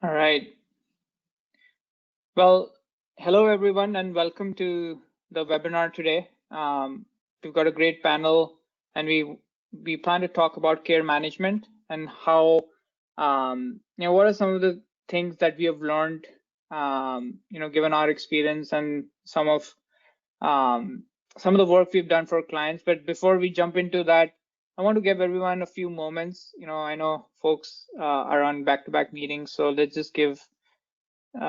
All right. Well, hello everyone, and welcome to the webinar today. We've got a great panel, and we plan to talk about care management and how what are some of the things that we have learned, given our experience and some of the work we've done for clients. But before we jump into that, I want to give everyone a few moments. I know folks are on back-to-back meetings, so let's just give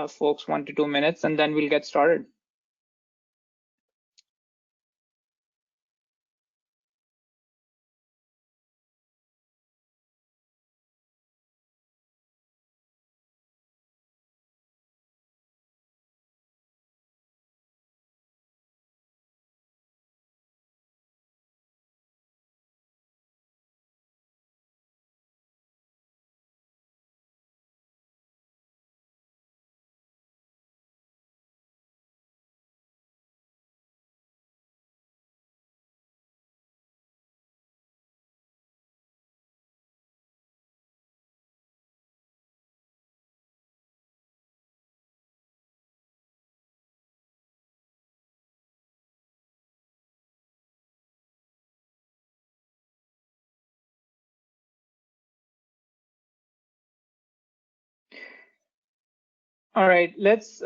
folks 1 to 2 minutes, and then we'll get started. All right, let's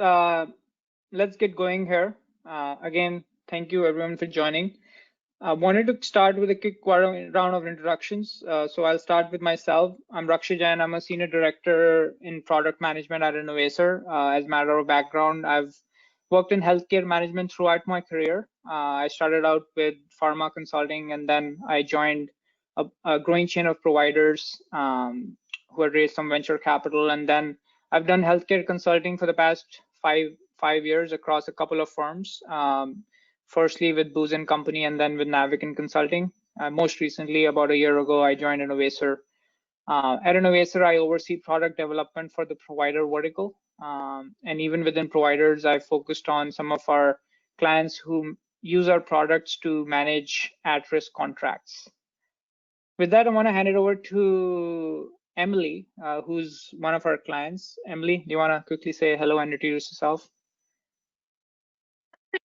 get going here. Again, thank you everyone for joining. I wanted to start with a quick round of introductions. So I'll start with myself. I'm Raksha Jain. I'm a senior director in product management at Innovacer. As a matter of background, I've worked in healthcare management throughout my career. I started out with pharma consulting, and then I joined a growing chain of providers who had raised some venture capital. And then I've done healthcare consulting for the past five years across a couple of firms. Firstly with Booz & Company, and then with Navigan Consulting. Most recently, about a year ago, I joined Innovacer. At Innovacer, I oversee product development for the provider vertical. And even within providers, I focused on some of our clients who use our products to manage at-risk contracts. With that, I want to hand it over to Emily, who's one of our clients. Emily, do you want to quickly say hello and introduce yourself?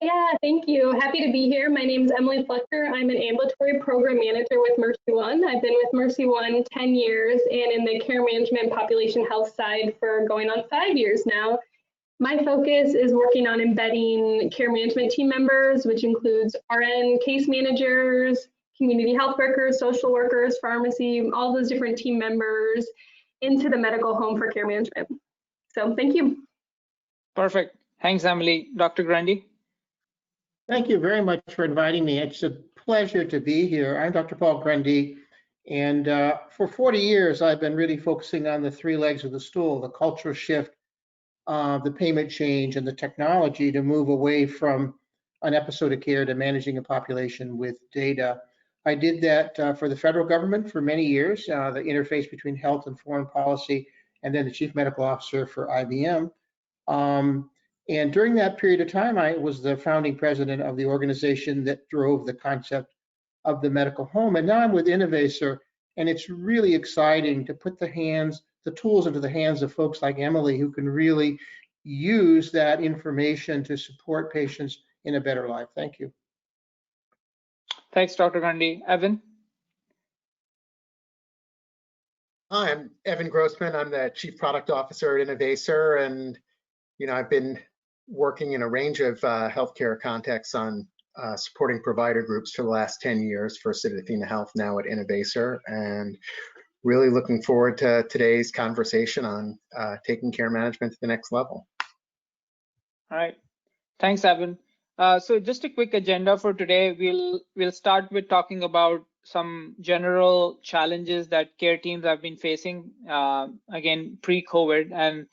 Yeah, thank you. Happy to be here. My name is Emily Fletcher. I'm an ambulatory program manager with Mercy One. I've been with Mercy One 10 years and in the care management population health side for going on 5 years now. My focus is working on embedding care management team members, which includes RN case managers, community health workers, social workers, pharmacy, all those different team members into the medical home for care management. So thank you. Perfect. Thanks, Emily. Dr. Grundy? Thank you very much for inviting me. It's a pleasure to be here. I'm Dr. Paul Grundy, and for 40 years, I've been really focusing on the three legs of the stool, the cultural shift, the payment change, and the technology to move away from an episode of care to managing a population with data. I did that for the federal government for many years, the interface between health and foreign policy, and then the chief medical officer for IBM. And during that period of time, I was the founding president of the organization that drove the concept of the medical home. And now I'm with Innovacer, and it's really exciting to put the tools into the hands of folks like Emily, who can really use that information to support patients in a better life. Thank you. Thanks, Dr. Grundy. Evan? Hi, I'm Evan Grossman. I'm the Chief Product Officer at Innovacer, and I've been working in a range of healthcare contexts on supporting provider groups for the last 10 years for Athena Health, now at Innovacer, and really looking forward to today's conversation on taking care management to the next level. All right. Thanks, Evan. So just a quick agenda for today. We'll start with talking about some general challenges that care teams have been facing, again, pre-COVID, and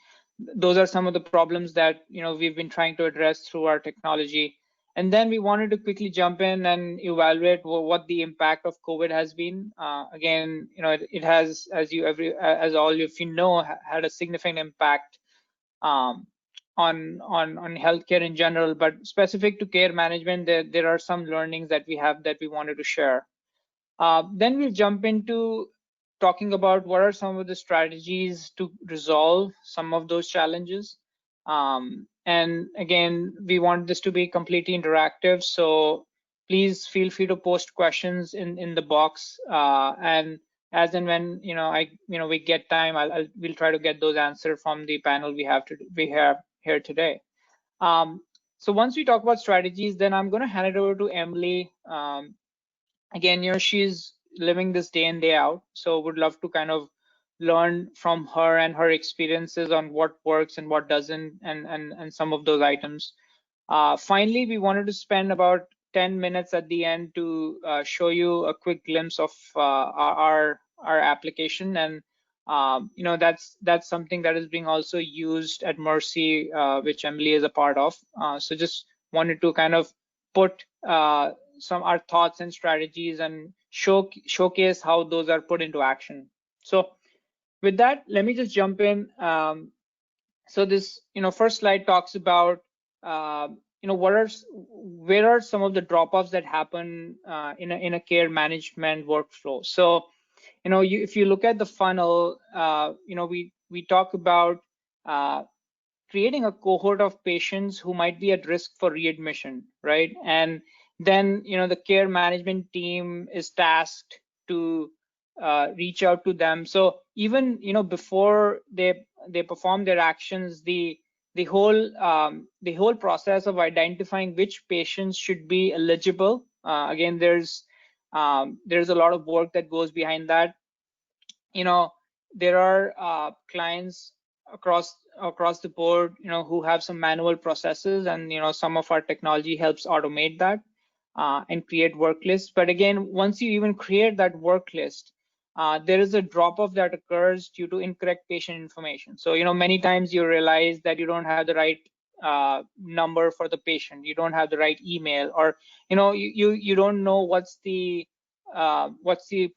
those are some of the problems that we've been trying to address through our technology. And then we wanted to quickly jump in and evaluate what the impact of COVID has been. Again, it has, as all of you know, had a significant impact on healthcare in general, but specific to care management, there are some learnings that we have that we wanted to share. Then we'll jump into talking about what are some of the strategies to resolve some of those challenges. And again, we want this to be completely interactive, so please feel free to post questions in the box, and as and when we get time, we'll try to get those answered from the panel we have here today. So once we talk about strategies, then I'm going to hand it over to Emily. Again, she's living this day in, day out, so would love to kind of learn from her and her experiences on what works and what doesn't, and some of those items. Finally, we wanted to spend about 10 minutes at the end to show you a quick glimpse of our application, and that's something that is being also used at Mercy, which Emily is a part of. So just wanted to kind of put some our thoughts and strategies and showcase how those are put into action. So with that, let me just jump in. So this first slide talks about where are some of the drop-offs that happen in a care management workflow. So if you look at the funnel, we talk about creating a cohort of patients who might be at risk for readmission, right? And then the care management team is tasked to reach out to them. So even before they perform their actions, the whole process of identifying which patients should be eligible. Again, there's a lot of work that goes behind that. There are clients across the board, who have some manual processes, and some of our technology helps automate that and create work lists. But again, once you even create that work list, there is a drop-off that occurs due to incorrect patient information. So many times you realize that you don't have the right number for the patient, you don't have the right email, or you don't know what's the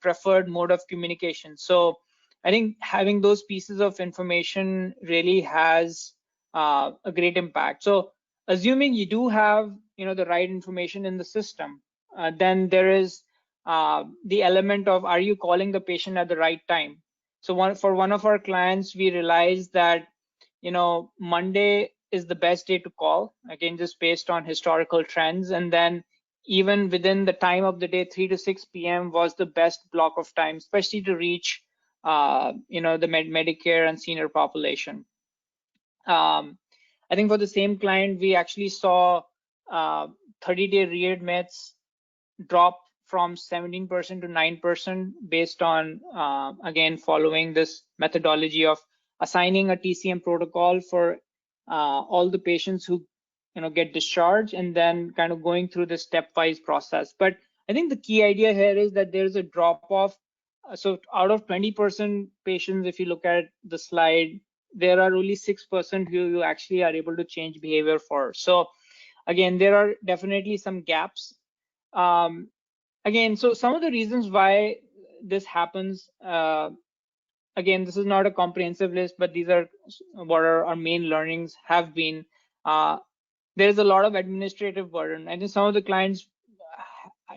preferred mode of communication. So I think having those pieces of information really has a great impact. So assuming you do have the right information in the system, then there is the element of, are you calling the patient at the right time? So for one of our clients, we realized that Monday is the best day to call, again just based on historical trends, and then even within the time of the day, 3 to 6 p.m. was the best block of time, especially to reach the Medicare and senior population. I think for the same client, we actually saw 30-day readmits drop from 17% to 9% based on, again, following this methodology of assigning a TCM protocol for all the patients who get discharged, and then kind of going through the stepwise process. But I think the key idea here is that there's a drop-off. So out of 20% patients, if you look at the slide, there are only 6% who you actually are able to change behavior for. So again, there are definitely some gaps. Again, so some of the reasons why this happens, again, this is not a comprehensive list, but these are what our main learnings have been. There's a lot of administrative burden. I think some of the clients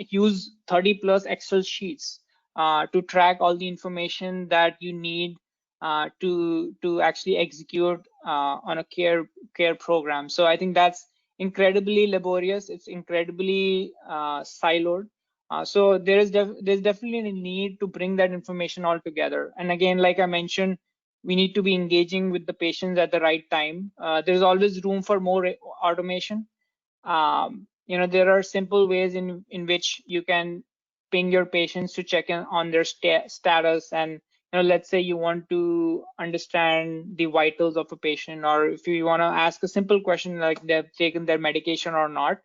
use 30 plus Excel sheets to track all the information that you need to actually execute on a care program. So I think that's incredibly laborious. It's incredibly siloed. So there's definitely a need to bring that information all together. And again, like I mentioned, we need to be engaging with the patients at the right time. There's always room for more automation. There are simple ways in which you can ping your patients to check in on their status, and let's say you want to understand the vitals of a patient, or if you want to ask a simple question like they've taken their medication or not.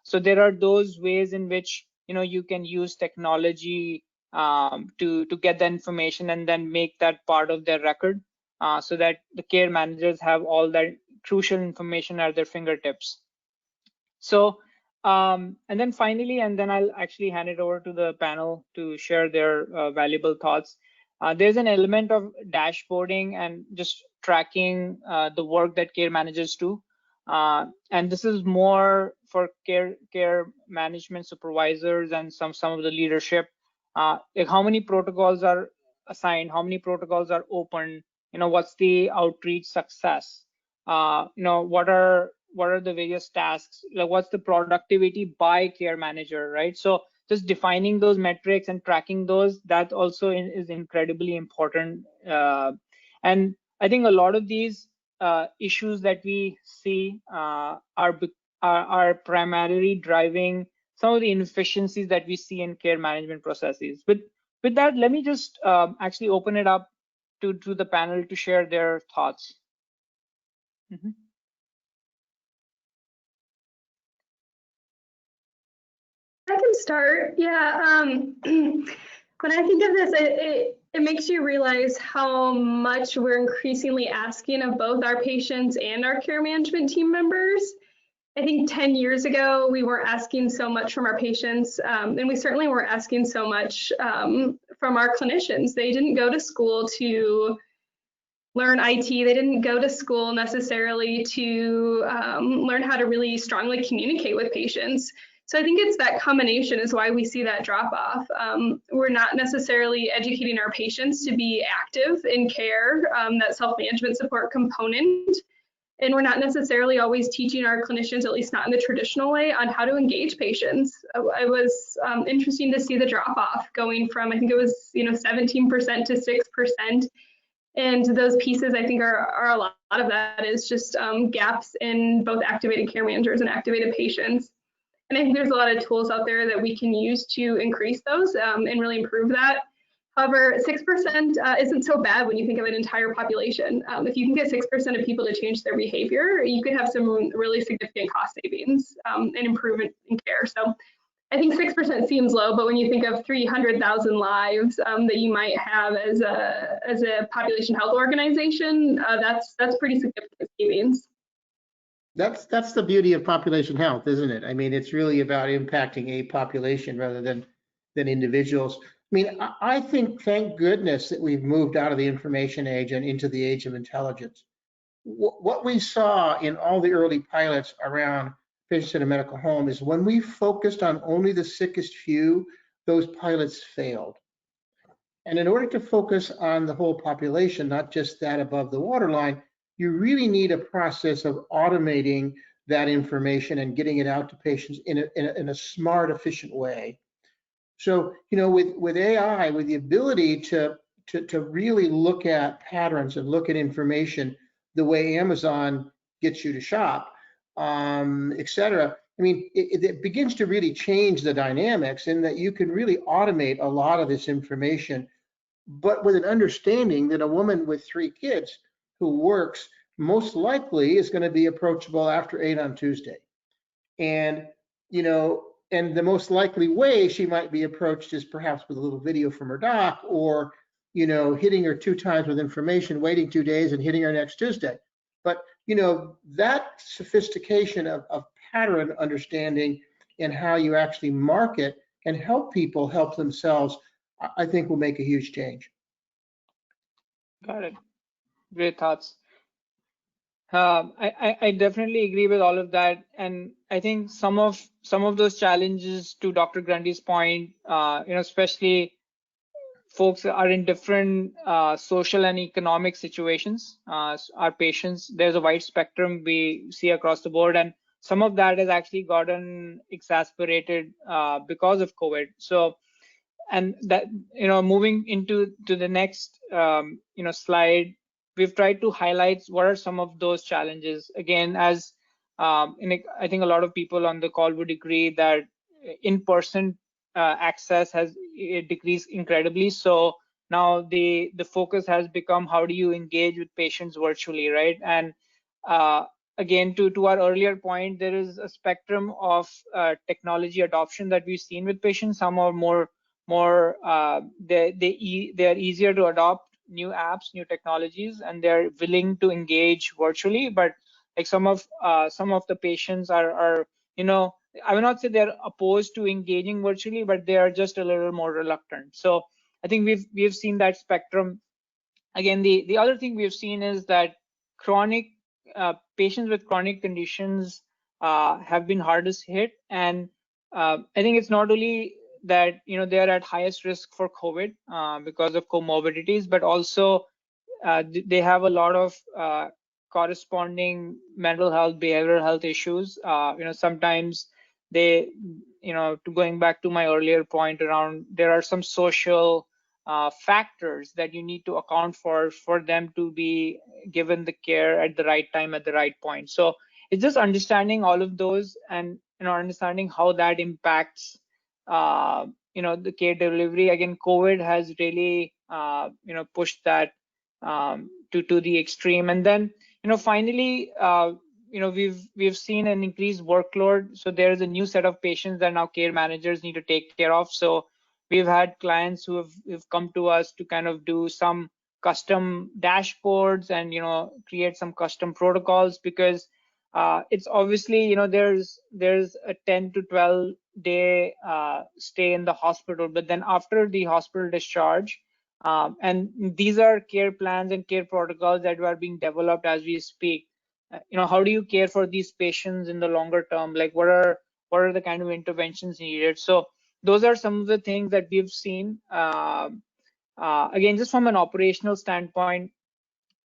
So there are those ways in which you can use technology to get the information and then make that part of their record, so that the care managers have all that crucial information at their fingertips. So and then finally, and then I'll actually hand it over to the panel to share their valuable thoughts. There's an element of dashboarding and just tracking the work that care managers do. And this is more for care management supervisors and some of the leadership. Like how many protocols are assigned, how many protocols are open, what's the outreach success, what are the various tasks, like what's the productivity by care manager, right? So just defining those metrics and tracking those, that also is incredibly important. And I think a lot of these issues that we see are primarily driving some of the inefficiencies that we see in care management processes. With that, let me just actually open it up to the panel to share their thoughts. Mm-hmm. I can start. Yeah. When I think of this, it makes you realize how much we're increasingly asking of both our patients and our care management team members. I think 10 years ago, we weren't asking so much from our patients, and we certainly weren't asking so much from our clinicians. They didn't go to school to learn IT. They didn't go to school necessarily to learn how to really strongly communicate with patients. So I think it's that combination is why we see that drop off. We're not necessarily educating our patients to be active in care, that self-management support component. And we're not necessarily always teaching our clinicians, at least not in the traditional way, on how to engage patients. It was interesting to see the drop off going from, I think it was 17% to 6%. And those pieces, I think, are a lot of that is just gaps in both activated care managers and activated patients. And I think there's a lot of tools out there that we can use to increase those and really improve that. However, 6% isn't so bad when you think of an entire population. If you can get 6% of people to change their behavior, you could have some really significant cost savings and improvement in care. So I think 6% seems low, but when you think of 300,000 lives that you might have as a population health organization, that's pretty significant savings. That's the beauty of population health, isn't it? I mean, it's really about impacting a population rather than individuals. I mean, I think, thank goodness that we've moved out of the information age and into the age of intelligence. What we saw in all the early pilots around patients in a medical home is when we focused on only the sickest few, those pilots failed. And in order to focus on the whole population, not just that above the waterline, you really need a process of automating that information and getting it out to patients in a smart, efficient way. So, with AI, with the ability to really look at patterns and look at information the way Amazon gets you to shop, et cetera, I mean, it begins to really change the dynamics in that you can really automate a lot of this information, but with an understanding that a woman with 3 kids who works most likely is going to be approachable after 8 on Tuesday. And, and the most likely way she might be approached is perhaps with a little video from her doc, or, hitting her 2 times with information, waiting 2 days and hitting her next Tuesday. But, that sophistication of pattern understanding and how you actually market and help people help themselves, I think will make a huge change. Got it. Great thoughts. I definitely agree with all of that, and I think some of those challenges, to Dr. Grundy's point, especially folks are in different social and economic situations. Our patients, there's a wide spectrum we see across the board, and some of that has actually gotten exacerbated because of COVID. So, and that, moving into the next slide, we've tried to highlight what are some of those challenges. Again, as I think a lot of people on the call would agree that in-person access has decreased incredibly. So now the focus has become, how do you engage with patients virtually, right? And again, to our earlier point, there is a spectrum of technology adoption that we've seen with patients. Some are more they are easier to adopt new apps, new technologies, and they're willing to engage virtually. But like some of the patients are I will not say they're opposed to engaging virtually, but they are just a little more reluctant. So I think we've seen that spectrum. Again, the other thing we've seen is that chronic patients with chronic conditions have been hardest hit, and I think it's not only that they are at highest risk for COVID because of comorbidities, but also they have a lot of corresponding mental health, behavioral health issues. Sometimes they, going back to my earlier point around, there are some social factors that you need to account for them to be given the care at the right time at the right point. So it's just understanding all of those and understanding how that impacts the care delivery. Again, COVID has really pushed that to the extreme. And then finally we've seen an increased workload, so there is a new set of patients that now care managers need to take care of. So we've had clients who've come to us to kind of do some custom dashboards and create some custom protocols, because it's obviously there's a 10 to 12 day stay in the hospital, but then after the hospital discharge, and these are care plans and care protocols that are being developed as we speak. How do you care for these patients in the longer term? Like what are the kind of interventions needed? So those are some of the things that we've seen. Again, just from an operational standpoint,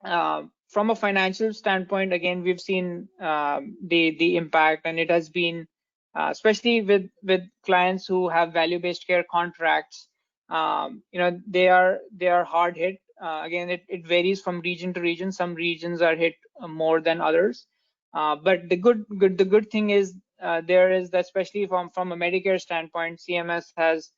from a financial standpoint, again, we've seen the impact, and it has been especially with clients who have value-based care contracts. They are hard hit. Again, it varies from region to region. Some regions are hit more than others. But the good thing is there is that, especially from a Medicare standpoint, CMS has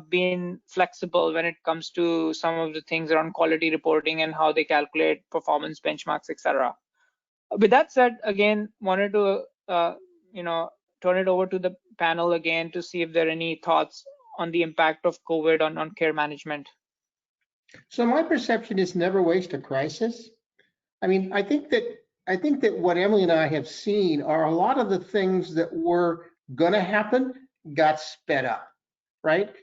been flexible when it comes to some of the things around quality reporting and how they calculate performance benchmarks, etc. With that said, again, wanted to turn it over to the panel again to see if there are any thoughts on the impact of COVID on care management. So my perception is never waste a crisis. I mean, I think that what Emily and I have seen are a lot of the things that were going to happen got sped up, right?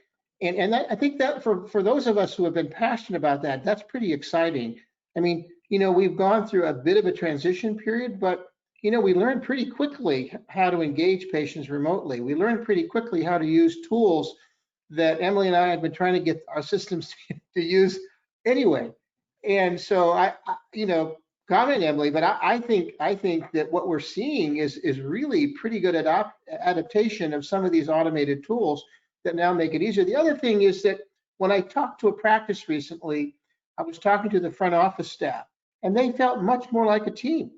And I think that for those of us who have been passionate about that, that's pretty exciting. I mean, we've gone through a bit of a transition period, but we learned pretty quickly how to engage patients remotely. We learned pretty quickly how to use tools that Emily and I have been trying to get our systems to use anyway. And so comment, Emily, but I think that what we're seeing is really pretty good adaptation of some of these automated tools that now make it easier. The other thing is that when I talked to a practice recently, I was talking to the front office staff, and they felt much more like a team.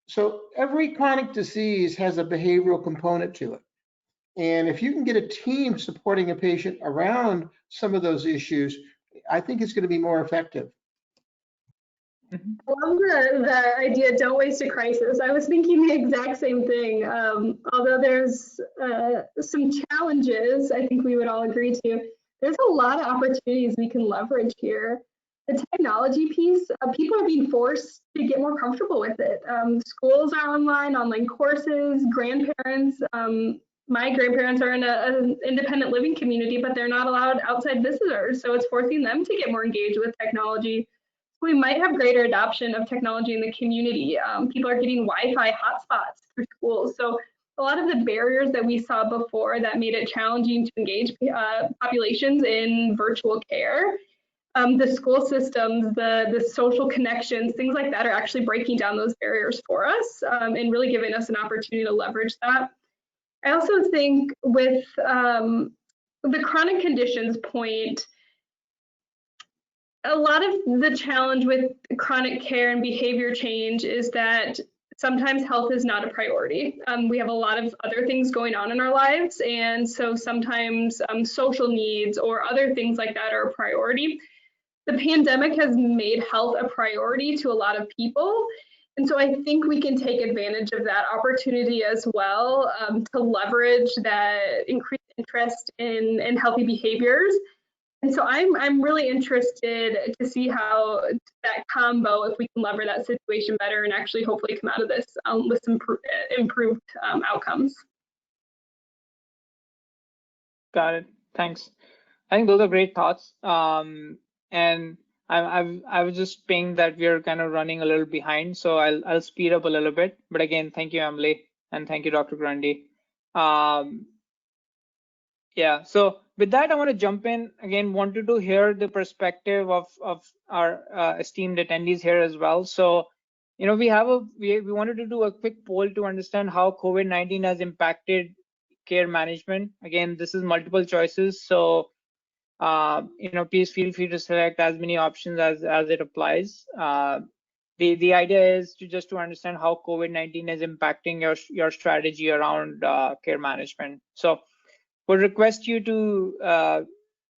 So every chronic disease has a behavioral component to it. And if you can get a team supporting a patient around some of those issues, I think it's going to be more effective. I love the idea, don't waste a crisis. I was thinking the exact same thing. Although there's some challenges, I think we would all agree to, there's a lot of opportunities we can leverage here. The technology piece, people are being forced to get more comfortable with it. Schools are online courses, grandparents. My grandparents are in an independent living community, but they're not allowed outside visitors. So it's forcing them to get more engaged with technology. We might have greater adoption of technology in the community. People are getting Wi-Fi hotspots through schools. So a lot of the barriers that we saw before that made it challenging to engage populations in virtual care, the school systems, the social connections, things like that are actually breaking down those barriers for us and really giving us an opportunity to leverage that. I also think with the chronic conditions point, a lot of the challenge with chronic care and behavior change is that sometimes health is not a priority. We have a lot of other things going on in our lives, and so sometimes social needs or other things like that are a priority. The pandemic has made health a priority to a lot of people, and so I think we can take advantage of that opportunity as well to leverage that increased interest in healthy behaviors. And so I'm really interested to see how that combo, if we can lever that situation better and actually hopefully come out of this with some improved outcomes. Got it. Thanks. I think those are great thoughts. And I was just pinged that we're kind of running a little behind, so I'll speed up a little bit. But again, thank you, Emily, and thank you, Dr. Grundy. Yeah, so with that, I want to jump in again. Wanted to hear the perspective of our esteemed attendees here as well. So, we wanted to do a quick poll to understand how COVID-19 has impacted care management. Again, this is multiple choices, so please feel free to select as many options as it applies. The idea is to understand how COVID-19 is impacting your strategy around care management. So would request you to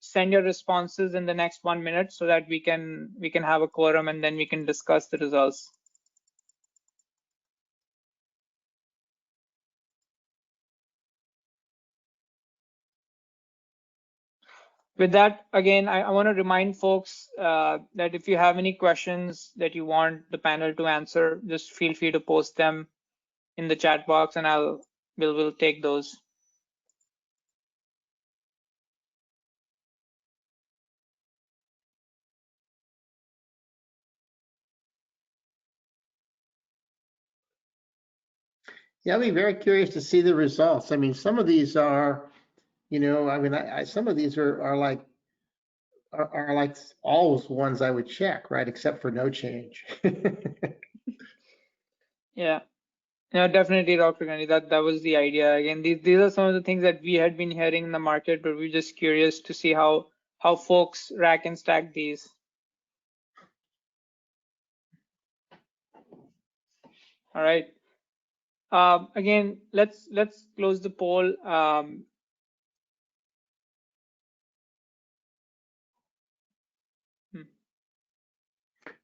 send your responses in the next 1 minute so that we can have a quorum and then we can discuss the results. With that, again, I want to remind folks that if you have any questions that you want the panel to answer, just feel free to post them in the chat box and we'll take those. Yeah, I'll be very curious to see the results. I mean, some of these are, some of these are like all ones I would check, right? Except for no change. Yeah. No, definitely, Dr. Gandhi. That was the idea. Again, these are some of the things that we had been hearing in the market, but we're just curious to see how folks rack and stack these. All right. Again, let's close the poll.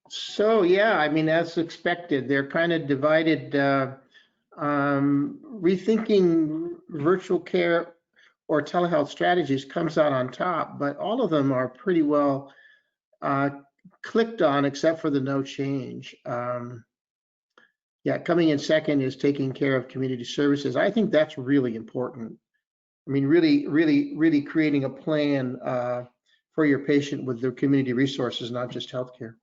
So yeah, I mean, as expected, they're kind of divided. Rethinking virtual care or telehealth strategies comes out on top, but all of them are pretty well clicked on, except for the no change. Yeah, coming in second is taking care of community services. I think that's really important. I mean, really creating a plan for your patient with their community resources, not just healthcare.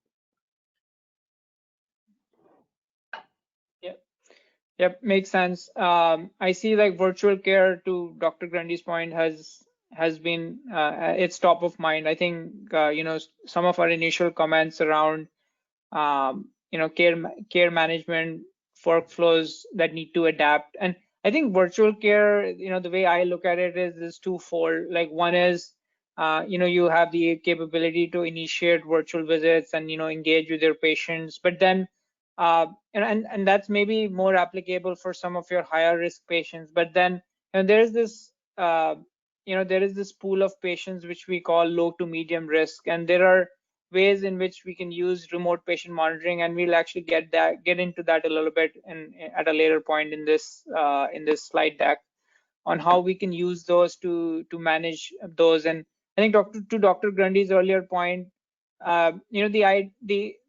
Yep, makes sense. I see like virtual care, to Dr. Grundy's point, has been it's top of mind. I think some of our initial comments around care management workflows that need to adapt, and I think virtual care, the way I look at it is twofold. Like one is you have the capability to initiate virtual visits and engage with your patients, but then and that's maybe more applicable for some of your higher risk patients. But then there is this pool of patients which we call low to medium risk, and there are ways in which we can use remote patient monitoring, and we'll actually get into that a little bit at a later point in this slide deck on how we can use those to manage those. And I think Dr. Grundy's earlier point,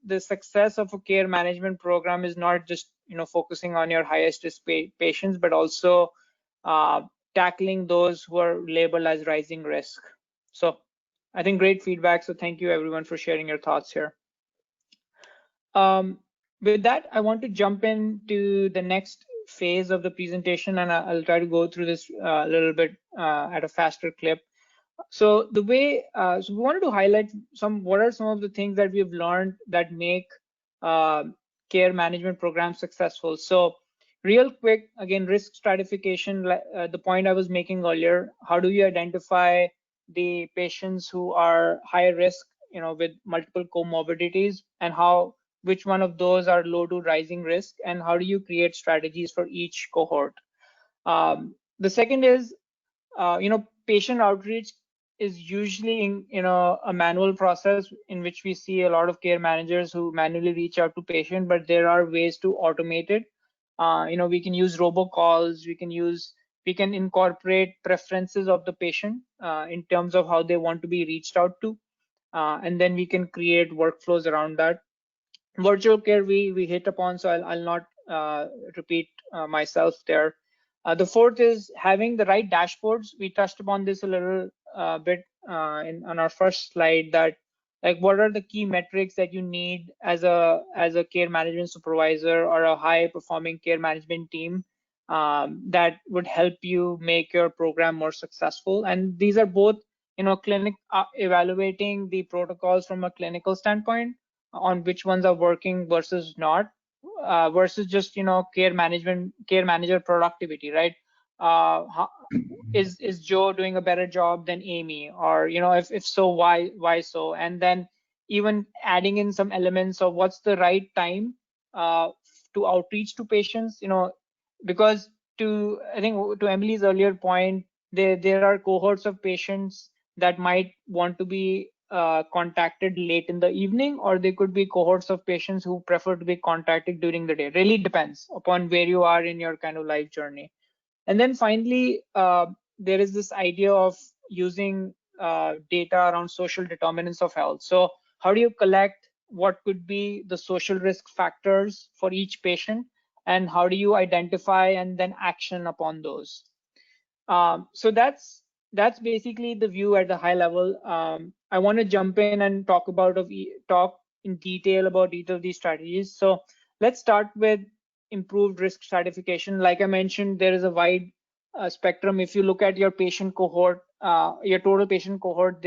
the success of a care management program is not just focusing on your highest risk patients, but also tackling those who are labeled as rising risk. So I think great feedback. So thank you everyone for sharing your thoughts here. With that, I want to jump into the next phase of the presentation, and I'll try to go through this a little bit at a faster clip. So the way, so we wanted to highlight what are some of the things that we've learned that make care management programs successful. So real quick, again, risk stratification, the point I was making earlier, how do you identify the patients who are high risk, with multiple comorbidities, and which one of those are low to rising risk, and how do you create strategies for each cohort? The second is, patient outreach is usually a manual process in which we see a lot of care managers who manually reach out to patient, but there are ways to automate it. We can use robocalls, we can incorporate preferences of the patient in terms of how they want to be reached out to, and then we can create workflows around that. Virtual care we hit upon, so I'll not repeat myself there. The fourth is having the right dashboards. We touched upon this a little bit on our first slide, that like what are the key metrics that you need as a care management supervisor or a high performing care management team that would help you make your program more successful. And these are both, evaluating the protocols from a clinical standpoint on which ones are working versus not, versus just, care manager productivity, right? Is Joe doing a better job than Amy? Or, if so, why so? And then even adding in some elements of what's the right time to outreach to patients, because I think to Emily's earlier point, there are cohorts of patients that might want to be contacted late in the evening, or they could be cohorts of patients who prefer to be contacted during the day. Really depends upon where you are in your kind of life journey. And then finally, there is this idea of using data around social determinants of health. So how do you collect what could be the social risk factors for each patient, and how do you identify and then action upon those? So that's basically the view at the high level. I want to jump in and talk in detail about each of these strategies. So let's start with improved risk stratification. Like I mentioned, there is a wide spectrum. If you look at your patient cohort, your total patient cohort,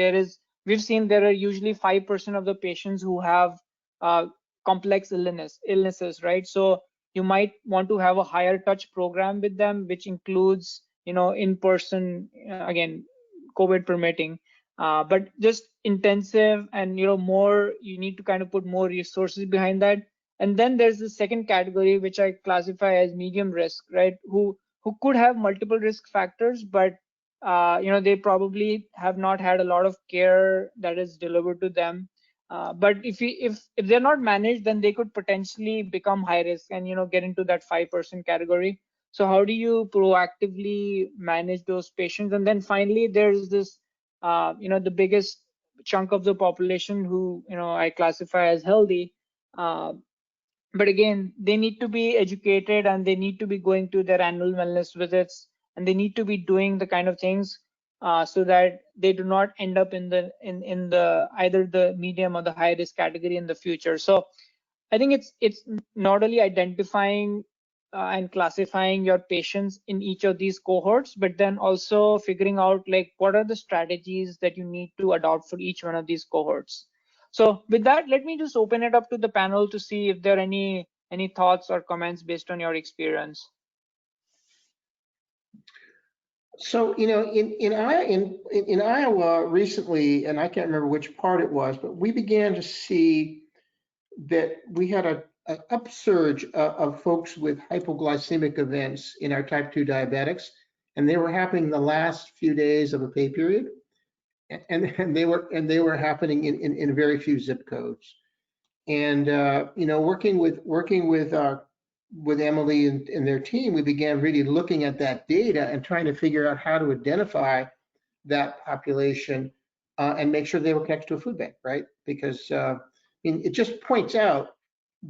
we've seen there are usually 5% of the patients who have uh, complex illnesses, right? So you might want to have a higher touch program with them, which includes, in person, again, COVID permitting, but just intensive, and more, you need to kind of put more resources behind that. And then there's the second category, which I classify as medium risk, right? Who could have multiple risk factors, but they probably have not had a lot of care that is delivered to them. But if they're not managed, then they could potentially become high risk and get into that 5% category. So how do you proactively manage those patients? And then finally, there's this, the biggest chunk of the population who, I classify as healthy. But again, they need to be educated, and they need to be going to their annual wellness visits, and they need to be doing the kind of things so that they do not end up in the either the medium or the high risk category in the future. So I think it's not only identifying and classifying your patients in each of these cohorts, but then also figuring out like what are the strategies that you need to adopt for each one of these cohorts. So with that, let me just open it up to the panel to see if there are any thoughts or comments based on your experience. So, in Iowa recently, and I can't remember which part it was, but we began to see that we had an upsurge of folks with hypoglycemic events in our type 2 diabetics, and they were happening the last few days of a pay period, and they were happening in very few zip codes. And working with Emily and their team, we began really looking at that data and trying to figure out how to identify that population and make sure they were connected to a food bank, right? Because it just points out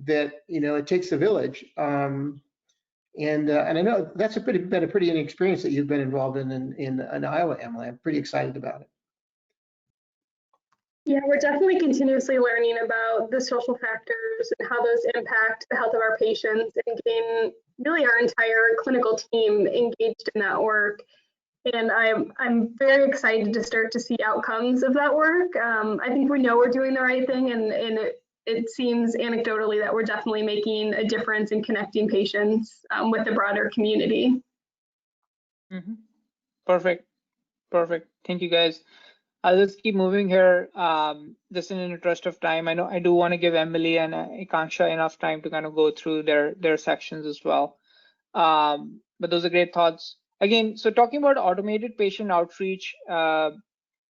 that it takes a village, and I know that's been a pretty experience that you've been involved in Iowa, Emily. I'm pretty excited about it. Yeah, we're definitely continuously learning about the social factors and how those impact the health of our patients, and getting really our entire clinical team engaged in that work. And I'm very excited to start to see outcomes of that work. I think we know we're doing the right thing, and it seems anecdotally that we're definitely making a difference in connecting patients with the broader community. Mm-hmm. Perfect. Thank you, guys. I'll just keep moving here. Just in the interest of time, I know I do want to give Emily and Ikansha enough time to kind of go through their sections as well. But those are great thoughts. Again, so talking about automated patient outreach,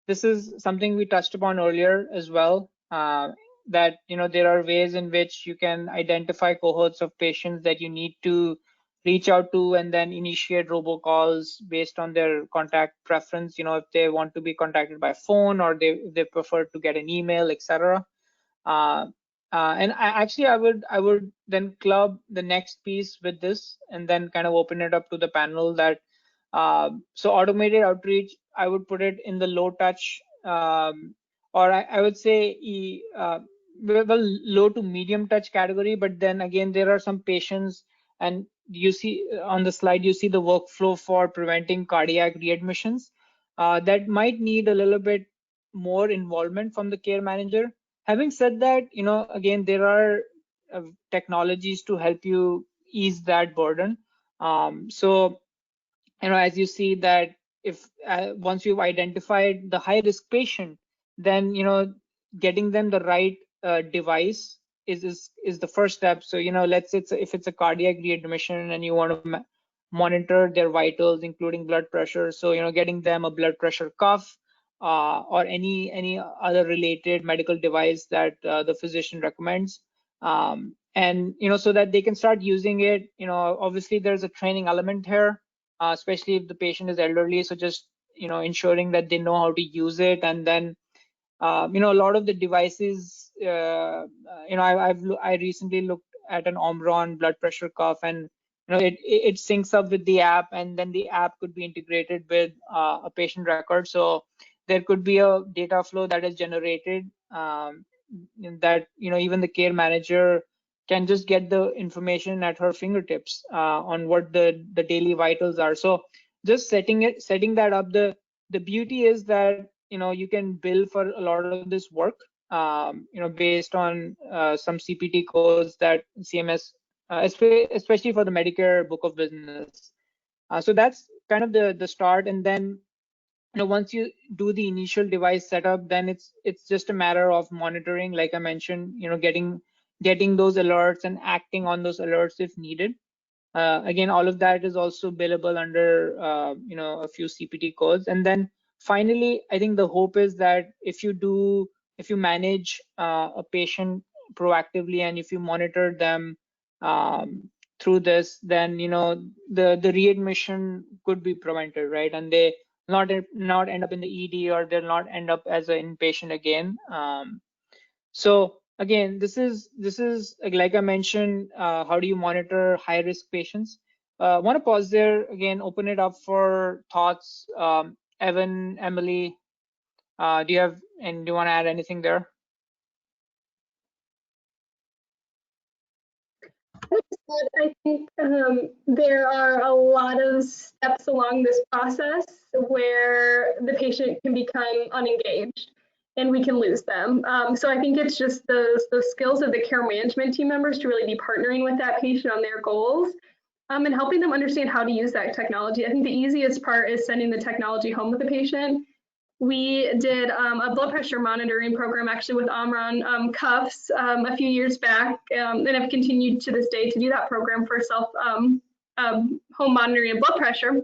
this is something we touched upon earlier as well. That there are ways in which you can identify cohorts of patients that you need to reach out to, and then initiate robocalls based on their contact preference. If they want to be contacted by phone, or they prefer to get an email, etc. And I would then club the next piece with this, and then kind of open it up to the panel. That so automated outreach, I would put it in the low touch, or I would say well, low to medium touch category. But then again, there are some patients, and you see on the slide, you see the workflow for preventing cardiac readmissions. That might need a little bit more involvement from the care manager. Having said that, again, there are technologies to help you ease that burden. So, as you see that if once you've identified the high risk patient, then getting them the right device is the first step. So let's say if it's a cardiac readmission and you want to monitor their vitals, including blood pressure, so getting them a blood pressure cuff or any other related medical device that the physician recommends, and so that they can start using it. Obviously there's a training element here, especially if the patient is elderly. So just ensuring that they know how to use it, and then a lot of the devices, I recently looked at an Omron blood pressure cuff, and it syncs up with the app, and then the app could be integrated with a patient record. So there could be a data flow that is generated, that even the care manager can just get the information at her fingertips on what the daily vitals are. So just setting that up. The beauty is that you can bill for a lot of this work, based on some CPT codes that CMS, especially for the Medicare book of business. So that's kind of the start, and then once you do the initial device setup, then it's just a matter of monitoring, like I mentioned, getting those alerts and acting on those alerts if needed. Again, all of that is also billable under a few CPT codes. And then finally, I think the hope is that if you manage a patient proactively and if you monitor them through this, then the readmission could be prevented, right? And they not end up in the ED, or they'll not end up as an inpatient again. So again, this is like I mentioned, how do you monitor high risk patients? Want to pause there again, open it up for thoughts. Evan, Emily, do you want to add anything there? I think there are a lot of steps along this process where the patient can become unengaged and we can lose them. So I think it's just the skills of the care management team members to really be partnering with that patient on their goals, and helping them understand how to use that technology. I think the easiest part is sending the technology home with the patient. We did a blood pressure monitoring program actually with Omron cuffs a few years back, and have continued to this day to do that program for self home monitoring of blood pressure.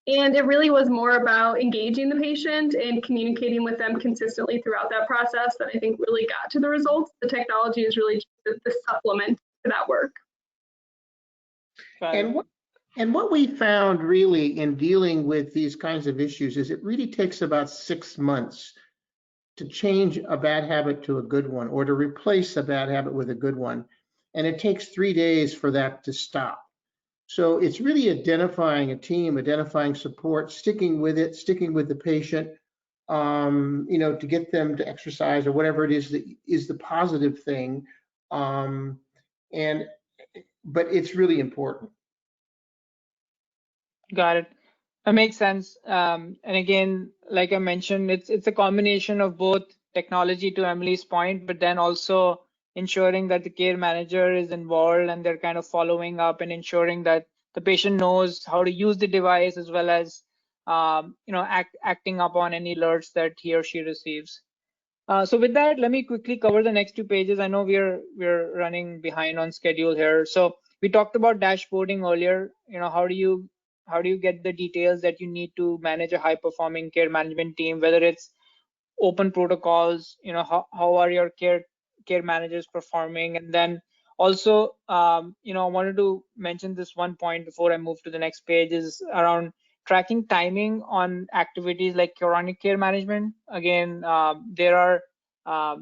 And it really was more about engaging the patient and communicating with them consistently throughout that process that I think really got to the results. The technology is really just the supplement to that work. And what we found really in dealing with these kinds of issues is it really takes about 6 months to change a bad habit to a good one, or to replace a bad habit with a good one. And it takes 3 days for that to stop. So it's really identifying a team, identifying support, sticking with it, sticking with the patient, to get them to exercise or whatever it is that is the positive thing. But it's really important. Got it. That makes sense. And again, like I mentioned, it's a combination of both technology, to Emily's point, but then also ensuring that the care manager is involved and they're kind of following up and ensuring that the patient knows how to use the device, as well as acting upon any alerts that he or she receives. So with that, let me quickly cover the next 2 pages. I know we're running behind on schedule here. So we talked about dashboarding earlier. How do you get the details that you need to manage a high performing care management team, whether it's open protocols, how are your care managers performing? And then also, I wanted to mention this one point before I move to the next page, is around tracking timing on activities like chronic care management. Again, there are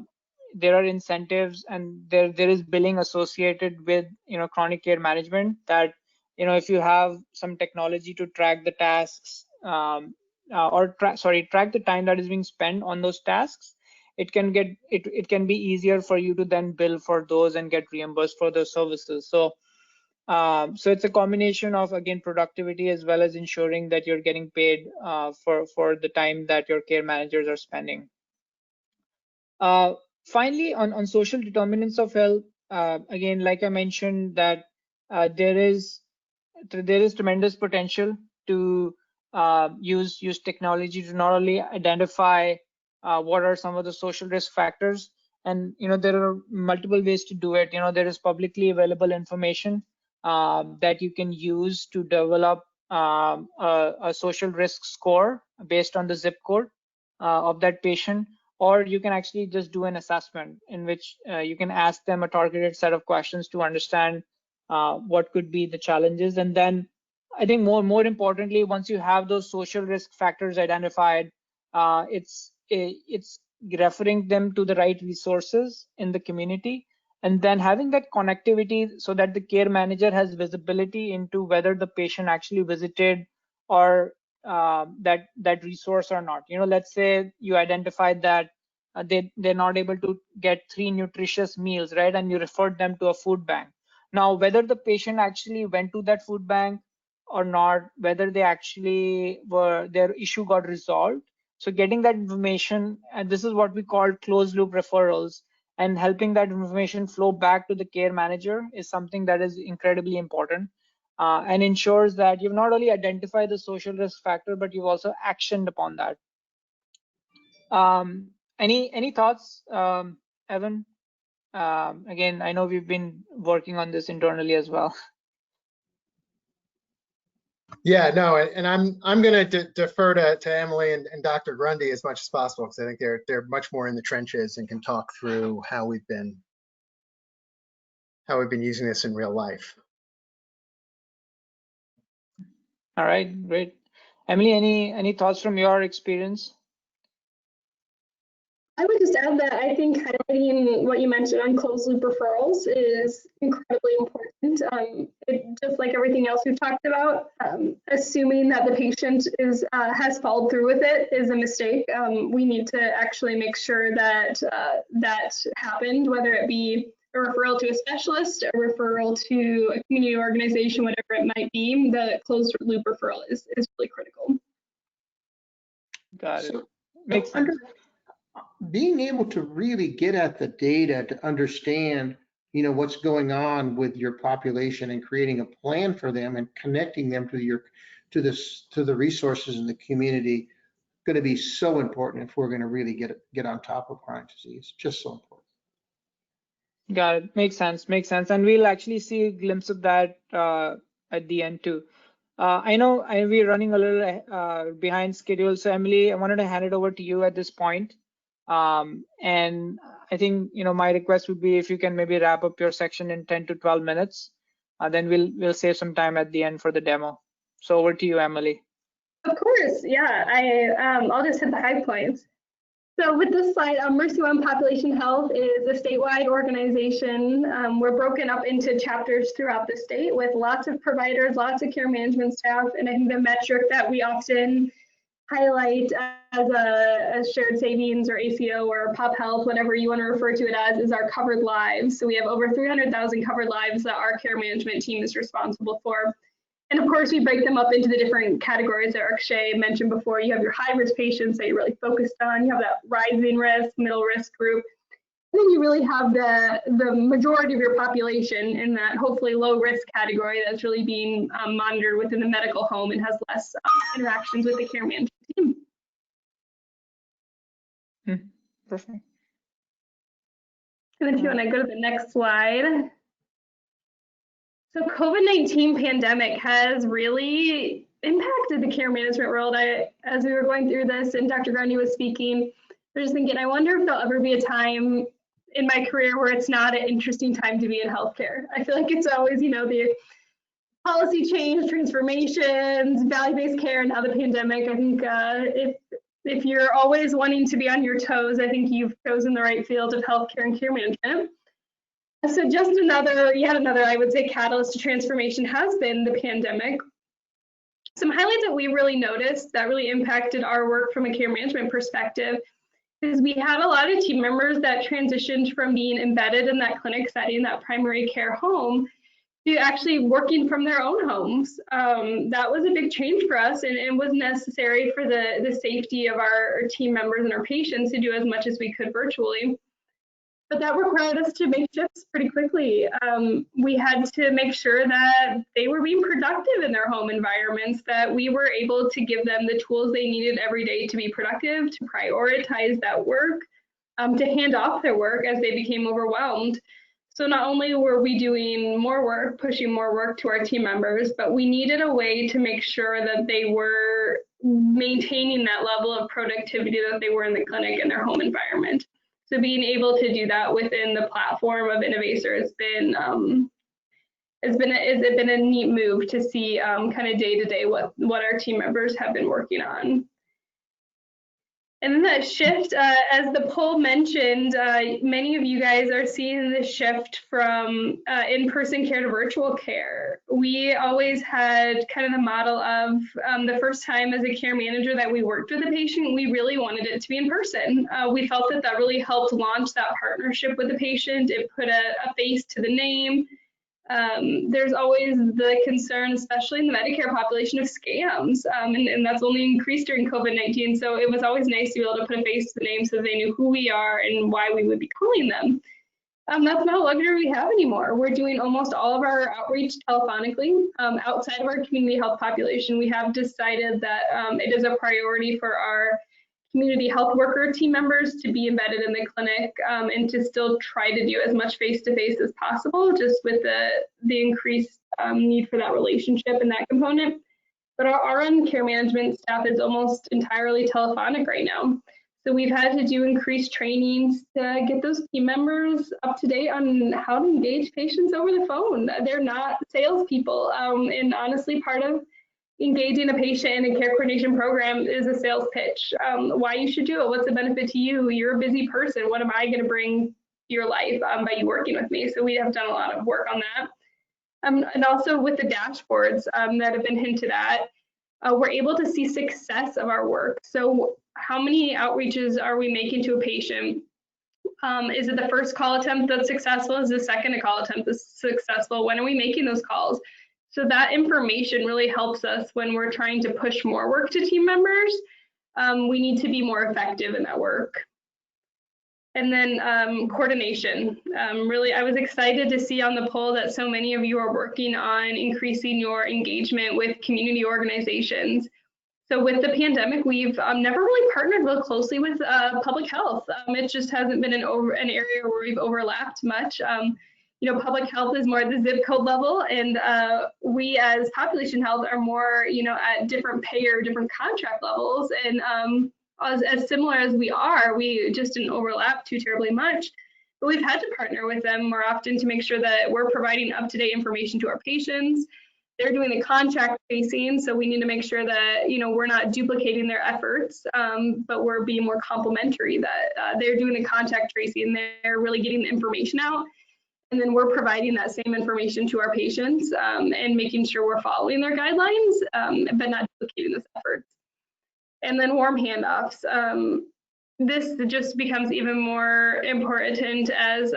incentives and there is billing associated with chronic care management, that if you have some technology to track the tasks, track the time that is being spent on those tasks, it can be easier for you to then bill for those and get reimbursed for those services. So So it's a combination of, again, productivity as well as ensuring that you're getting paid for the time that your care managers are spending. Finally, on social determinants of health, again, like I mentioned, that there is tremendous potential to use technology to not only identify what are some of the social risk factors, and there are multiple ways to do it. There is publicly available information that you can use to develop a social risk score based on the zip code of that patient, or you can actually just do an assessment in which you can ask them a targeted set of questions to understand what could be the challenges. And then I think more importantly, once you have those social risk factors identified, it's referring them to the right resources in the community, and then having that connectivity so that the care manager has visibility into whether the patient actually visited or that resource or not. Let's say you identified that they're not able to get 3 nutritious meals, right? And you referred them to a food bank. Now, whether the patient actually went to that food bank or not, whether they actually their issue got resolved. So getting that information, and this is what we call closed loop referrals, and helping that information flow back to the care manager is something that is incredibly important, and ensures that you've not only identified the social risk factor, but you've also actioned upon that. Any thoughts, Evan? Again, I know we've been working on this internally as well. Yeah, no, and I'm going to defer to Emily and Dr. Grundy as much as possible, because I think they're much more in the trenches and can talk through how we've been using this in real life. All right, great. Emily, any thoughts from your experience? I would just add that I think highlighting what you mentioned on closed loop referrals is incredibly important. Just like everything else we've talked about, assuming that the patient has followed through with it is a mistake. We need to actually make sure that that happened, whether it be a referral to a specialist, a referral to a community organization, whatever it might be. The closed loop referral is really critical. Got it. So, Makes sense. Being able to really get at the data to understand, what's going on with your population and creating a plan for them and connecting them to the resources in the community, going to be so important if we're going to really get on top of chronic disease. Just so important. Got it. Makes sense. And we'll actually see a glimpse of that at the end too. I know we're running a little behind schedule, so Emily, I wanted to hand it over to you at this point. And I think my request would be if you can maybe wrap up your section in 10 to 12 minutes, then we'll save some time at the end for the demo. So over to you, Emily. Of course, yeah. I'll just hit the high points. So with this slide, Mercy One Population Health is a statewide organization. We're broken up into chapters throughout the state with lots of providers, lots of care management staff, and I think the metric that we often highlight as a shared savings or ACO or Pop Health, whatever you want to refer to it as, is our covered lives. So we have over 300,000 covered lives that our care management team is responsible for. And of course, we break them up into the different categories that Akshay mentioned before. You have your high-risk patients that you're really focused on. You have that rising risk, middle risk group. And then you really have the majority of your population in that hopefully low-risk category that's really being monitored within the medical home and has less interactions with the care management team. Perfect. And if you want to go to the next slide. So COVID-19 pandemic has really impacted the care management world. As we were going through this and Dr. Grundy was speaking, I was just thinking, I wonder if there'll ever be a time in my career where it's not an interesting time to be in healthcare. I feel like it's always, the policy change, transformations, value-based care, and now the pandemic. I think if you're always wanting to be on your toes, I think you've chosen the right field of healthcare and care management. So just yet another, I would say, catalyst to transformation has been the pandemic. Some highlights that we really noticed that really impacted our work from a care management perspective is we had a lot of team members that transitioned from being embedded in that clinic setting, that primary care home, to actually working from their own homes. That was a big change for us, and it was necessary for the safety of our team members and our patients to do as much as we could virtually. But that required us to make shifts pretty quickly. We had to make sure that they were being productive in their home environments, that we were able to give them the tools they needed every day to be productive, to prioritize that work, to hand off their work as they became overwhelmed. So not only were we doing more work, pushing more work to our team members, but we needed a way to make sure that they were maintaining that level of productivity that they were in the clinic in their home environment. So being able to do that within the platform of Innovacer has been a neat move to see kind of day to day what our team members have been working on. And then that shift, as the poll mentioned, many of you guys are seeing the shift from in-person care to virtual care. We always had kind of the model of the first time as a care manager that we worked with a patient, we really wanted it to be in person. We felt that that really helped launch that partnership with the patient. It put a face to the name. There's always the concern, especially in the Medicare population, of scams, and that's only increased during COVID-19. So it was always nice to be able to put a face to the name so they knew who we are and why we would be calling them. That's not a luxury we have anymore. We're doing almost all of our outreach telephonically. Outside of our community health population, we have decided that it is a priority for our community health worker team members to be embedded in the clinic and to still try to do as much face-to-face as possible, just with the increased need for that relationship and that component. But our RN care management staff is almost entirely telephonic right now. So we've had to do increased trainings to get those team members up to date on how to engage patients over the phone. They're not salespeople, and honestly, part of engaging a patient in a care coordination program is a sales pitch. Why you should do it, what's the benefit to you? You're a busy person. What am I going to bring to your life by you working with me? So we have done a lot of work on that. And also with the dashboards that have been hinted at, we're able to see success of our work. So how many outreaches are we making to a patient? Is it the first call attempt that's successful? Is the second call attempt that's successful? When are we making those calls? So that information really helps us when we're trying to push more work to team members. We need to be more effective in that work. And then coordination. Really, I was excited to see on the poll that so many of you are working on increasing your engagement with community organizations. So with the pandemic, we've never really partnered real closely with public health. It just hasn't been an area where we've overlapped much. You know, public health is more at the zip code level, and we as population health are more, you know, at different payer, different contract levels. And as similar as we are, we just didn't overlap too terribly much. But we've had to partner with them more often to make sure that we're providing up-to-date information to our patients. They're doing the contact tracing, so we need to make sure that, you know, we're not duplicating their efforts, but we're being more complementary, that they're doing the contact tracing, they're really getting the information out. And then we're providing that same information to our patients and making sure we're following their guidelines, but not duplicating those efforts. And then warm handoffs. This just becomes even more important as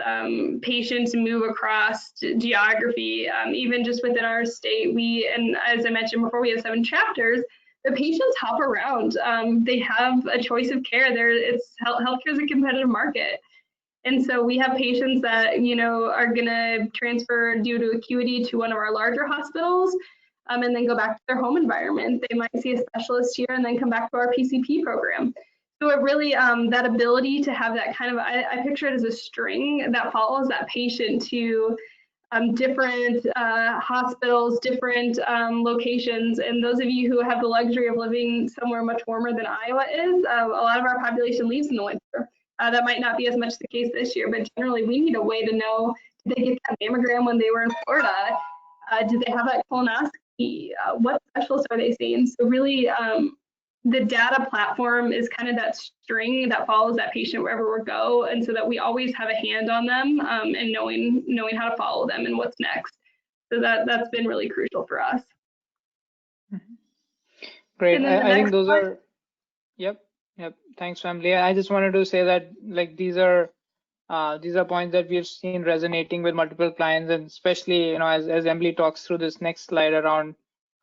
patients move across geography. Even just within our state, and as I mentioned before, we have 7 chapters. The patients hop around. They have a choice of care. Healthcare is a competitive market. And so we have patients that, you know, are going to transfer due to acuity to one of our larger hospitals and then go back to their home environment. They might see a specialist here and then come back to our PCP program. So it really, that ability to have that kind of, I picture it as a string that follows that patient to different hospitals, different locations. And those of you who have the luxury of living somewhere much warmer than Iowa is, a lot of our population leaves in the winter. That might not be as much the case this year, but generally we need a way to know, did they get that mammogram when they were in Florida? Did they have that colonoscopy? What specialists are they seeing? So really, the data platform is kind of that string that follows that patient wherever we go, and so that we always have a hand on them and knowing how to follow them and what's next. So that's been really crucial for us. Great. I think those are, yep. Thanks, family. I just wanted to say that, like, these are These are points that we've seen resonating with multiple clients, and especially, as Emily talks through this next slide around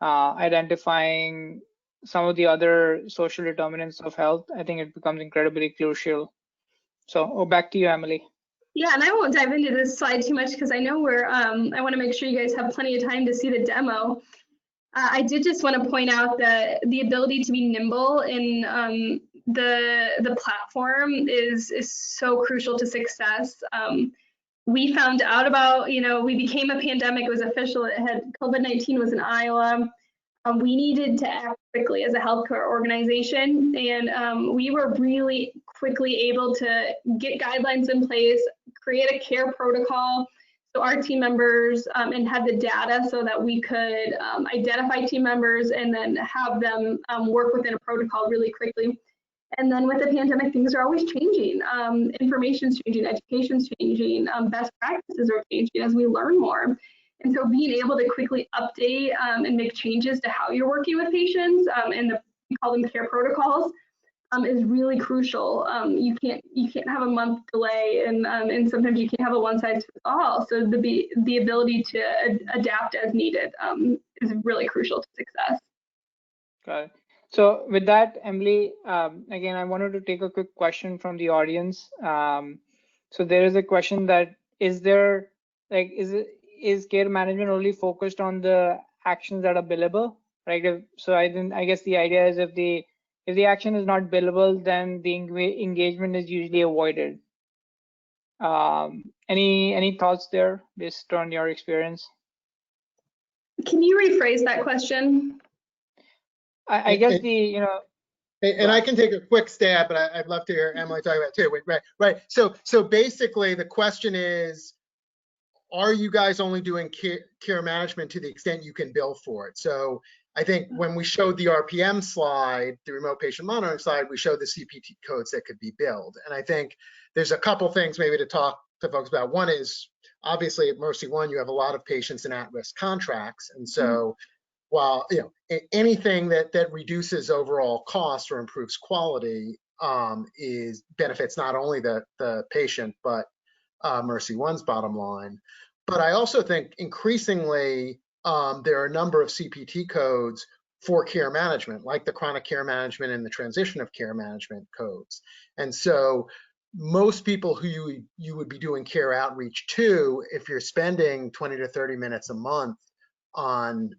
identifying some of the other social determinants of health, I think it becomes incredibly crucial. So back to you, Emily. Yeah, and I won't dive into this slide too much because I know I want to make sure you guys have plenty of time to see the demo. I did just want to point out that the ability to be nimble in the platform is so crucial to success. We found out about, we became a pandemic. It was official. It had COVID-19 was in Iowa. We needed to act quickly as a healthcare organization, and we were really quickly able to get guidelines in place, create a care protocol, so our team members and had the data so that we could identify team members and then have them work within a protocol really quickly. And then with the pandemic, things are always changing. Information's changing, education's changing, best practices are changing as we learn more. And so being able to quickly update and make changes to how you're working with patients and we call them care protocols is really crucial. You can't have a month delay, and sometimes you can't have a one size fits all. So the ability to adapt as needed is really crucial to success. Got it. So with that, Emily, again, I wanted to take a quick question from the audience. So there is a question that is care management only focused on the actions that are billable, right? So I guess the idea is if the action is not billable, then the engagement is usually avoided. Any thoughts there based on your experience? Can you rephrase that question? I guess And I can take a quick stab, but I'd love to hear Emily talk about it too. Right. So basically, the question is, are you guys only doing care management to the extent you can bill for it? So I think when we showed the RPM slide, the remote patient monitoring slide, we showed the CPT codes that could be billed. And I think there's a couple things maybe to talk to folks about. One is, obviously at Mercy One, you have a lot of patients in at-risk contracts. And so while anything that reduces overall cost or improves quality benefits not only the patient, but Mercy One's bottom line. But I also think increasingly there are a number of CPT codes for care management, like the chronic care management and the transition of care management codes. And so most people who you would be doing care outreach to, if you're spending 20 to 30 minutes a month on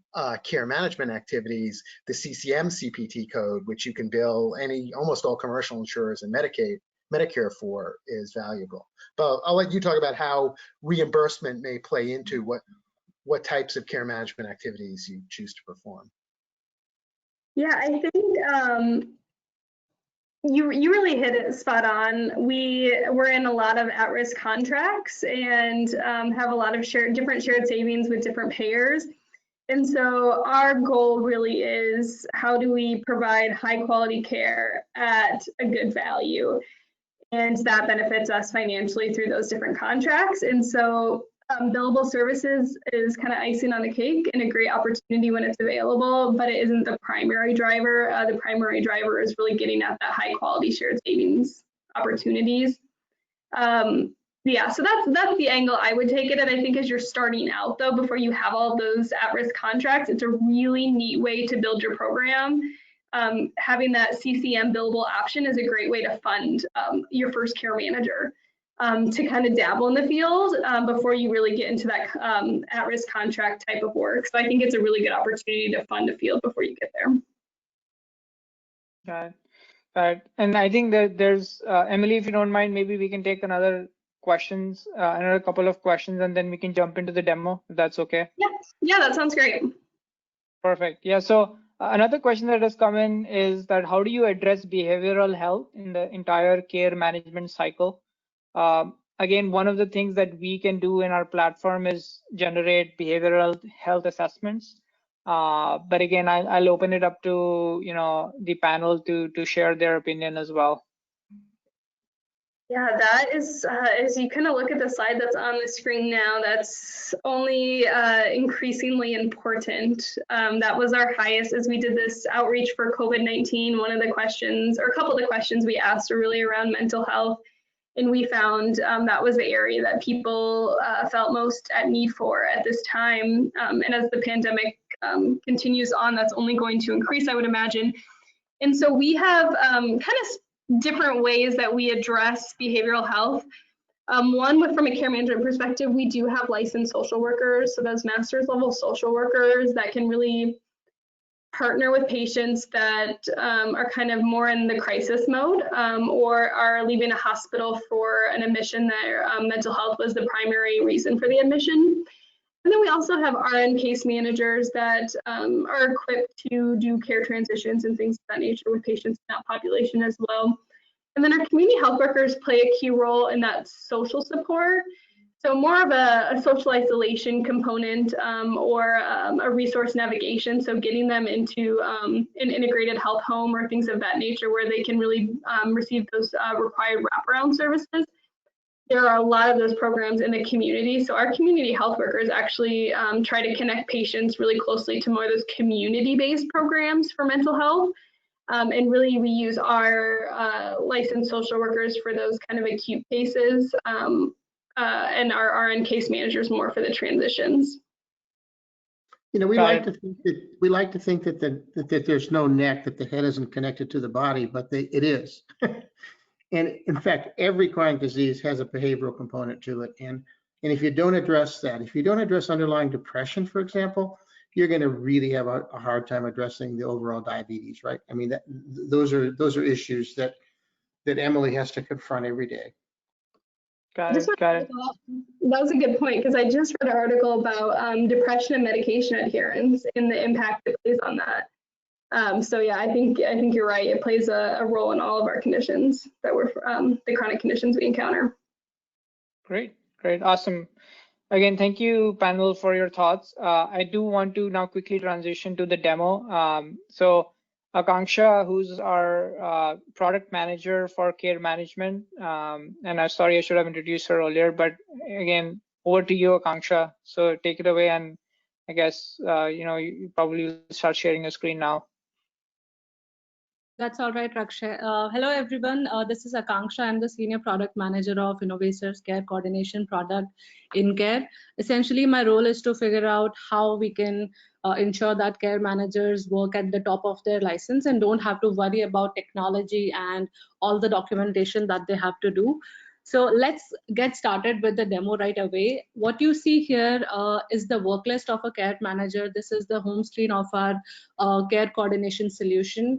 care management activities, the CCM CPT code, which you can bill almost all commercial insurers and Medicare for, is valuable. But I'll let you talk about how reimbursement may play into what types of care management activities you choose to perform. Yeah, I think you really hit it spot on. We're in a lot of at-risk contracts and have a lot of different shared savings with different payers. And so our goal really is, how do we provide high quality care at a good value? And that benefits us financially through those different contracts. And so billable services is kind of icing on the cake and a great opportunity when it's available, but it isn't the primary driver. The primary driver is really getting at that high quality shared savings opportunities. Yeah, so that's the angle I would take it. And I think as you're starting out though, before you have all those at-risk contracts, it's a really neat way to build your program. Having that CCM billable option is a great way to fund your first care manager to kind of dabble in the field before you really get into that at-risk contract type of work. So I think it's a really good opportunity to fund a field before you get there. Got it. And I think that there's, Emily, if you don't mind, maybe we can take another couple of questions, and then we can jump into the demo, if that's okay. Yeah, that sounds great. Perfect. Yeah, so another question that has come in is that how do you address behavioral health in the entire care management cycle? Again, one of the things that we can do in our platform is generate behavioral health assessments. But again, I'll open it up to the panel to share their opinion as well. Yeah, that is, as you kind of look at the slide that's on the screen now, that's only increasingly important. That was our highest as we did this outreach for COVID-19. One of the questions, or a couple of the questions we asked, are really around mental health And we found that was the area that people felt most at need for at this time. And as the pandemic continues on, that's only going to increase, I would imagine. And so we have kind of different ways that we address behavioral health. One, from a care management perspective, we do have licensed social workers, so those master's level social workers that can really partner with patients that are kind of more in the crisis mode or are leaving a hospital for an admission that mental health was the primary reason for the admission. And then we also have RN case managers that are equipped to do care transitions and things of that nature with patients in that population as well. And then our community health workers play a key role in that social support. So more of a social isolation component or a resource navigation. So getting them into an integrated health home or things of that nature where they can really receive those required wraparound services. There are a lot of those programs in the community. So our community health workers actually try to connect patients really closely to more of those community-based programs for mental health. And really we use our licensed social workers for those kind of acute cases. And our RN case managers more for the transitions. You know, we like to think that there's no neck, that the head isn't connected to the body, but it is. And in fact, every chronic disease has a behavioral component to it. And if you don't address that, if you don't address underlying depression, for example, you're going to really have a hard time addressing the overall diabetes, right? I mean, those are issues that Emily has to confront every day. Got it. That was a good point, because I just read an article about depression and medication adherence and the impact it plays on that. So yeah, I think you're right. It plays a role in all of our conditions that we're the chronic conditions we encounter. Great, awesome. Again, thank you, panel, for your thoughts. I do want to now quickly transition to the demo. So Akanksha, who's our product manager for care management, and I'm sorry I should have introduced her earlier, but again, over to you, Akanksha. So take it away, and I guess you probably will start sharing your screen now. That's all right, Rakshay. Hello, everyone. This is Akanksha. I'm the Senior Product Manager of Innovator's Care Coordination Product in Care. Essentially, my role is to figure out how we can ensure that care managers work at the top of their license and don't have to worry about technology and all the documentation that they have to do. So let's get started with the demo right away. What you see here is the work list of a care manager. This is the home screen of our care coordination solution.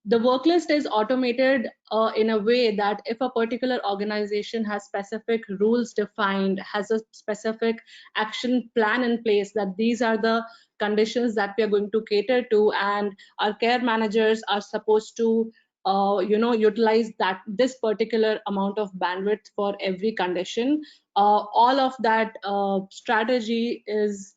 The work list is automated in a way that if a particular organization has specific rules defined, has a specific action plan in place, that these are the conditions that we are going to cater to, and our care managers are supposed to utilize this particular amount of bandwidth for every condition. All of that strategy is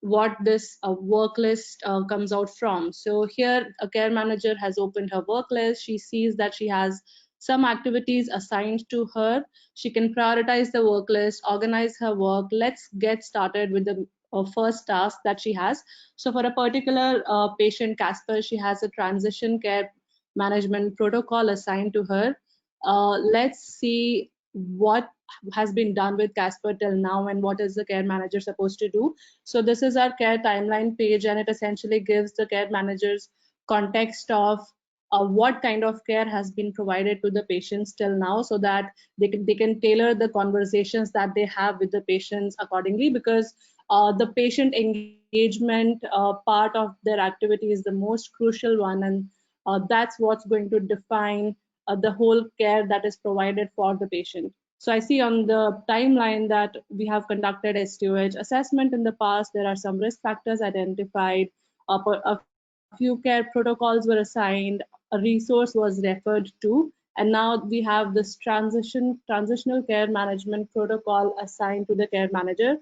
what this work list comes out from. So here a care manager has opened her work list. She sees that she has some activities assigned to her. She can prioritize the work list, organize her work. Let's get started with the first task that she has. So for a particular patient, Casper, she has a transition care management protocol assigned to her. Let's see what has been done with Casper till now and what is the care manager supposed to do. So this is our care timeline page, and it essentially gives the care managers context of what kind of care has been provided to the patients till now, so that they can tailor the conversations that they have with the patients accordingly, because the patient engagement part of their activity is the most crucial one, and that's what's going to define the whole care that is provided for the patient. So I see on the timeline that we have conducted STOH assessment in the past. There are some risk factors identified, a few care protocols were assigned, a resource was referred to, and now we have this transitional care management protocol assigned to the care manager.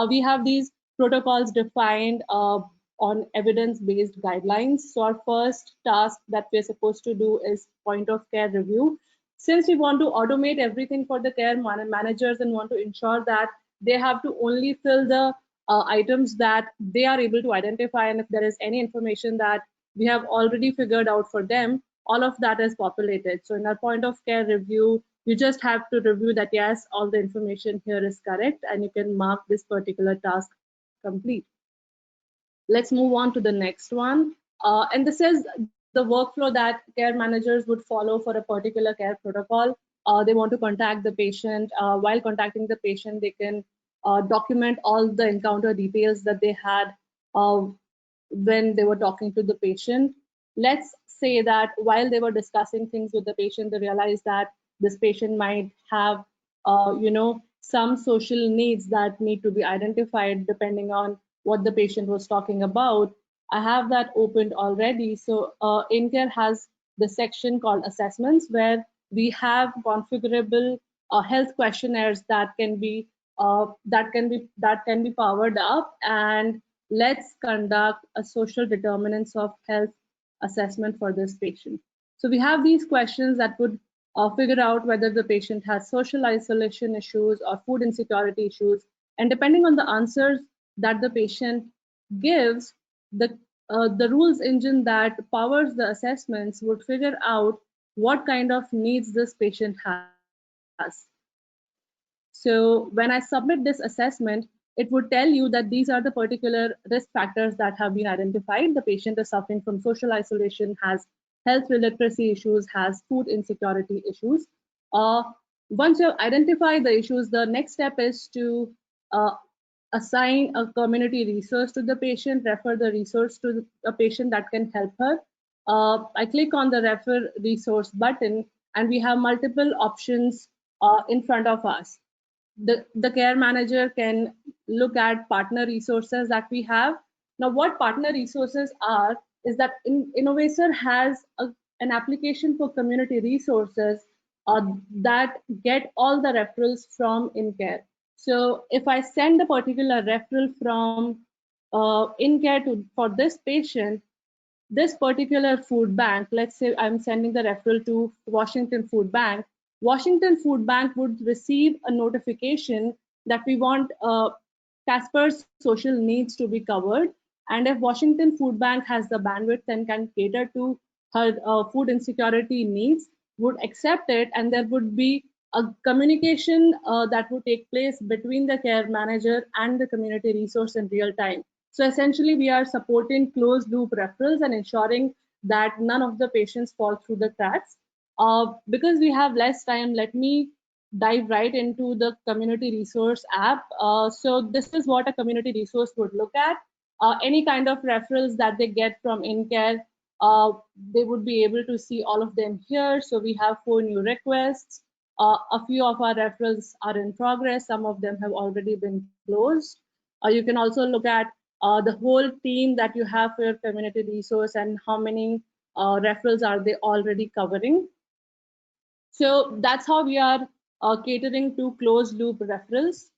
We have these protocols defined on evidence-based guidelines. So our first task that we're supposed to do is point of care review. Since we want to automate everything for the care managers and want to ensure that they have to only fill the items that they are able to identify, and if there is any information that we have already figured out for them, all of that is populated. So in our point of care review, You just have to review that, yes, all the information here is correct, and you can mark this particular task complete. Let's move on to the next one. And this is the workflow that care managers would follow for a particular care protocol. They want to contact the patient. While contacting the patient, they can document all the encounter details that they had when they were talking to the patient. Let's say that while they were discussing things with the patient, they realized that this patient might have, some social needs that need to be identified depending on what the patient was talking about. I have that opened already. So InCare has the section called assessments, where we have configurable health questionnaires that can be powered up, and let's conduct a social determinants of health assessment for this patient. So we have these questions that would figure out whether the patient has social isolation issues or food insecurity issues. And depending on the answers that the patient gives, the rules engine that powers the assessments would figure out what kind of needs this patient has. So when I submit this assessment, it would tell you that these are the particular risk factors that have been identified. The patient is suffering from social isolation, has health literacy issues, has food insecurity issues. Once you identify the issues, the next step is to assign a community resource to the patient, refer the resource to a patient that can help her. I click on the refer resource button, and we have multiple options in front of us. The care manager can look at partner resources that we have. Now, what partner resources are is that Innovacer has an application for community resources that get all the referrals from InCare. So if I send a particular referral from InCare for this patient, this particular food bank, let's say I'm sending the referral to Washington Food Bank, Washington Food Bank would receive a notification that we want Casper's social needs to be covered. And if Washington Food Bank has the bandwidth and can cater to her food insecurity needs, would accept it, and there would be a communication that would take place between the care manager and the community resource in real time. So essentially, we are supporting closed loop referrals and ensuring that none of the patients fall through the cracks. Because we have less time, let me dive right into the community resource app. So this is what a community resource would look at. Any kind of referrals that they get from InCare, they would be able to see all of them here. So we have 4 new requests. A few of our referrals are in progress. Some of them have already been closed. You can also look at the whole team that you have for your community resource and how many referrals are they already covering. So that's how we are catering to closed loop referrals.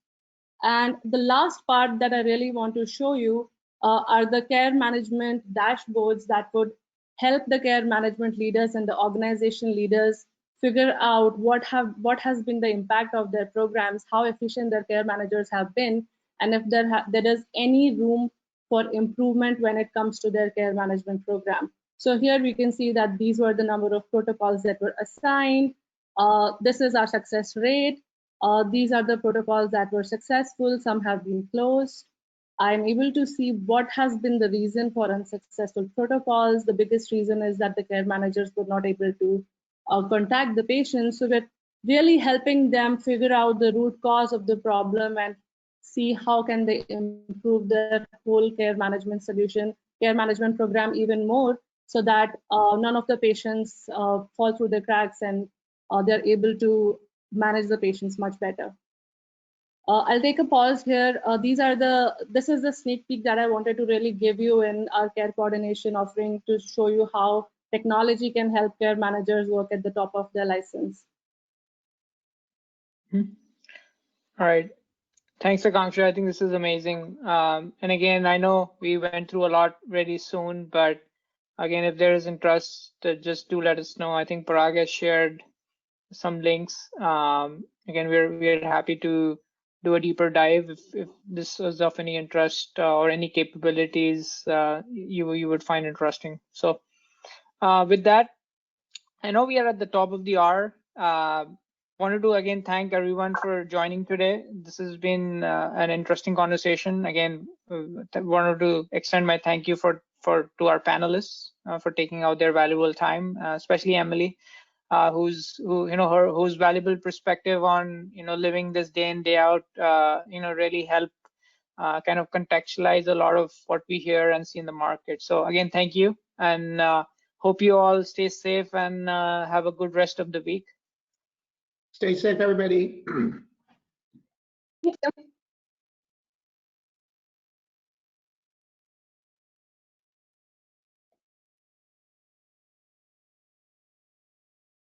And the last part that I really want to show you are the care management dashboards that would help the care management leaders and the organization leaders figure out what has been the impact of their programs, how efficient their care managers have been, and if there is any room for improvement when it comes to their care management program. So here we can see that these were the number of protocols that were assigned. This is our success rate. These are the protocols that were successful. Some have been closed. I'm able to see what has been the reason for unsuccessful protocols. The biggest reason is that the care managers were not able to contact the patients. So we're really helping them figure out the root cause of the problem and see how can they improve their whole care management program even more, so that none of the patients fall through the cracks and they're able to manage the patients much better. I'll take a pause here. This is the sneak peek that I wanted to really give you in our care coordination offering to show you how technology can help care managers work at the top of their license. All right. Thanks, Akanksha. I think this is amazing. And again, I know we went through a lot really soon, but again, if there is interest, just do let us know. I think Parag has shared some links. Again, we're happy to do a deeper dive if this is of any interest or any capabilities you would find interesting. So with that, I know we are at the top of the hour. wanted to again thank everyone for joining today. This has been an interesting conversation. Again, wanted to extend my thank you to our panelists for taking out their valuable time, especially Emily, whose valuable perspective on living this day in day out really helped kind of contextualize a lot of what we hear and see in the market. So again, thank you, and hope you all stay safe and have a good rest of the week. Stay safe, everybody. Thank you.